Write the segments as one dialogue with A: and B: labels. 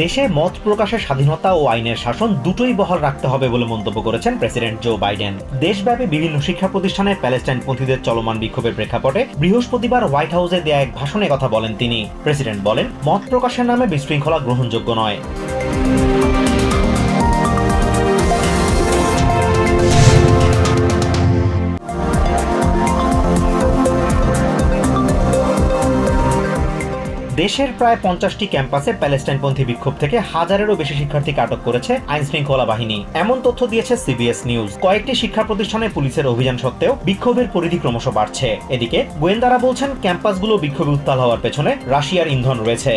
A: দেশে মত প্রকাশের স্বাধীনতা ও আইনের শাসন দুটোই বহাল রাখতে হবে বলে মন্তব্য করেছেন প্রেসিডেন্ট জো বাইডেন। দেশব্যাপী বিভিন্ন শিক্ষা প্রতিষ্ঠানে প্যালেস্টাইনপন্থীদের চলমান বিক্ষোভের প্রেক্ষাপটে বৃহস্পতিবার হোয়াইট হাউসে দেয়া এক ভাষণে কথা বলেন তিনি। প্রেসিডেন্ট বলেন, মত প্রকাশের নামে বিশৃঙ্খলা গ্রহণযোগ্য নয়। দেশের প্রায় 50টি ক্যাম্পাসে প্যালেস্টাইনপন্থী বিক্ষোভ থেকে হাজারেরও বেশি শিক্ষার্থীকে আটক করেছে আইন শৃঙ্খলা বাহিনী, এমন তথ্য দিয়েছে সিবিএস নিউজ। কয়েকটি শিক্ষা প্রতিষ্ঠানে পুলিশের অভিযান সত্ত্বেও বিক্ষোভের পরিধি ক্রমশ বাড়ছে। এদিকে গোয়েন্দারা বলছেন, ক্যাম্পাসগুলো বিক্ষোভে উত্তাল হওয়ার পেছনে রাশিয়ার ইন্ধন রয়েছে।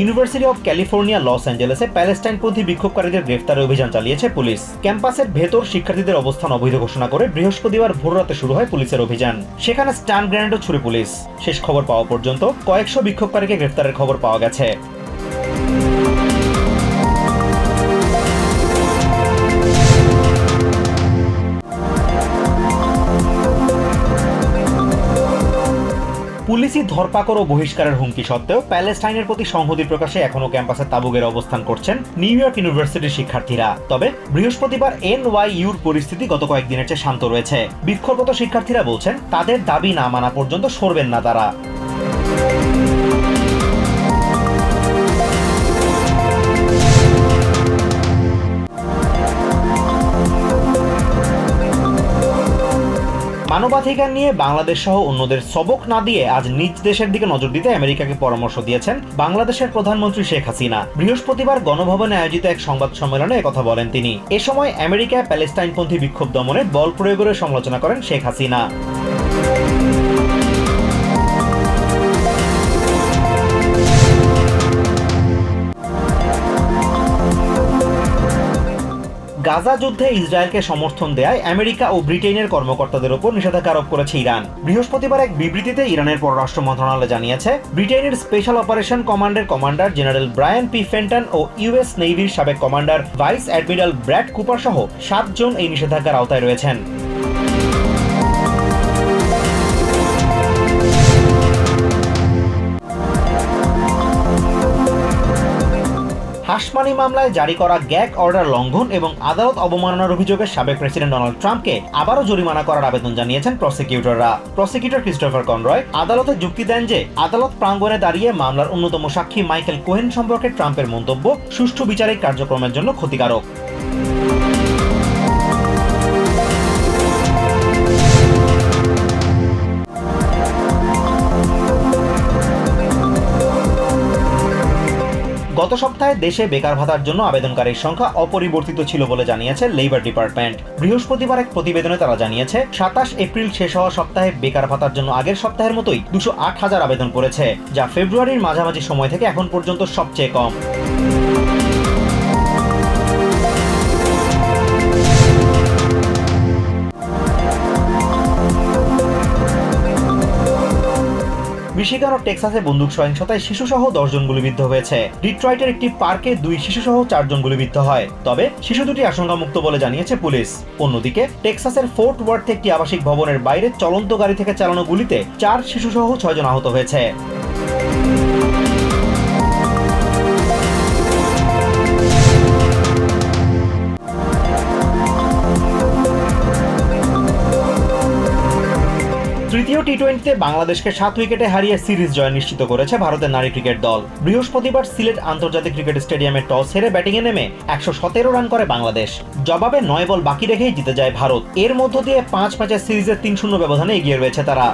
A: ইউনিভার্সিটি অব ক্যালিফোর্নিয়া লস অ্যাঞ্জেলেসে প্যালেস্টাইনপন্থী বিক্ষোভকারীদের গ্রেফতারের অভিযান চালিয়েছে পুলিশ। ক্যাম্পাসের ভেতর শিক্ষার্থীদের অবস্থান অবৈধ ঘোষণা করে বৃহস্পতিবার ভোররাতে শুরু হয় পুলিশের অভিযান। সেখানে স্টান গ্রেনেডও ছুড়ে পুলিশ। শেষ খবর পাওয়া পর্যন্ত কয়েকশো বিক্ষোভকারীকে গ্রেফতারের খবর পাওয়া গেছে। পুলিশি ধরপাকড় ও বহিষ্কারের হুমকি সত্ত্বেও প্যালেস্টাইনের প্রতি সংহতি প্রকাশে এখনো ক্যাম্পাসে তাঁবুগের অবস্থান করছেন নিউ ইয়র্ক ইউনিভার্সিটির শিক্ষার্থীরা। তবে বৃহস্পতিবার এনওয়াইইউর পরিস্থিতি গত কয়েকদিনের চেয়ে শান্ত রয়েছে। বিক্ষোভরত শিক্ষার্থীরা বলছেন, তাদের দাবি না মানা পর্যন্ত সরবেন না তারা। মানবাধিকার নিয়ে বাংলাদেশ সহ অন্যদের সবক না দিয়ে আজ নিজ দেশের দিকে নজর দিতে আমেরিকাকে পরামর্শ দিয়েছেন বাংলাদেশের প্রধানমন্ত্রী শেখ হাসিনা। বৃহস্পতিবার গণভবনে আয়োজিত এক সংবাদ সম্মেলনে একথা বলেন তিনি। এ সময় আমেরিকায় প্যালেস্টাইনপন্থী বিক্ষোভ দমনে বল প্রয়োগের সমালোচনা করেন শেখ হাসিনা। গাজা যুদ্ধে ইসরায়েলকে সমর্থন দেয়ায় আমেরিকা ও ব্রিটেনের কর্মকর্তাদের উপর নিষেধাজ্ঞা আরোপ করেছে ইরান। বৃহস্পতিবার এক বিবৃতিতে ইরানের পররাষ্ট্র মন্ত্রণালয় জানিয়েছে, ব্রিটেনের স্পেশাল অপারেশন কমান্ডের commander general Brian P Fenton ও ইউএস নেভির সাবেক commander vice admiral Brad Cooper সহ 7 জন এই নিষেধাজ্ঞার আওতায় রয়েছেন। হাসমানি মামলায় জারি করা গ্যাগ অর্ডার লঙ্ঘন এবং আদালত অবমাননার অভিযোগে সাবেক প্রেসিডেন্ট ডোনাল্ড ট্রাম্পকে আবারও জরিমানা করার আবেদন জানিয়েছেন প্রসিকিউটররা। প্রসিকিউটর ক্রিস্টোফার কনরয় আদালতে যুক্তি দেন যে আদালত প্রাঙ্গণে দাঁড়িয়ে মামলার অন্যতম সাক্ষী মাইকেল কোহেন সম্পর্কে ট্রাম্পের মন্তব্য সুষ্ঠু বিচারিক কার্যক্রমের জন্য ক্ষতিকারক। গত সপ্তাহে দেশে বেকার ভাতার জন্য আবেদনকারীর সংখ্যা অপরিবর্তিত ছিল বলে জানিয়েছে লেবার ডিপার্টমেন্ট। বৃহস্পতিবার এক প্রতিবেদনে তারা জানিয়েছে, 27 এপ্রিল শেষ হওয়া সপ্তাহে বেকার ভাতার জন্য আগের সপ্তাহের মতোই 208,000 আবেদন করেছে, যা ফেব্রুয়ারির মাঝামাঝি সময় থেকে এখন পর্যন্ত সবচেয়ে কম। মিশিগান ও টেক্সাসে বন্দুক সহিংসতায় শিশুসহ 10 জন গুলিবিদ্ধ হয়েছে। ডিট্রয়েটের একটি পার্কে 2 শিশুসহ 4 জন গুলিবিদ্ধ হয়। তবে শিশু দুটি আশঙ্কামুক্ত বলে জানিয়েছে পুলিশ। অন্যদিকে টেক্সাসের ফোর্ট ওয়ার্থে একটি আবাসিক ভবনের বাইরে চলন্ত গাড়ি থেকে চালানো গুলিতে 4 শিশুসহ 6 জন আহত হয়েছে। তৃতীয় টি-20তে বাংলাদেশকে 7 উইকেটে হারিয়ে সিরিজ জয় নিশ্চিত করেছে ভারতের নারী ক্রিকেট দল। বৃহস্পতিবার সিলেট আন্তর্জাতিক ক্রিকেট স্টেডিয়ামে টস হেরে ব্যাটিংয়ে নেমে 117 রান করে বাংলাদেশ। জবাবে 9 বল বাকি রেখেই জিতে যায় ভারত। এর মধ্য দিয়ে 5 ম্যাচের সিরিজের 3-0 ব্যবধানে এগিয়ে রয়েছে তারা।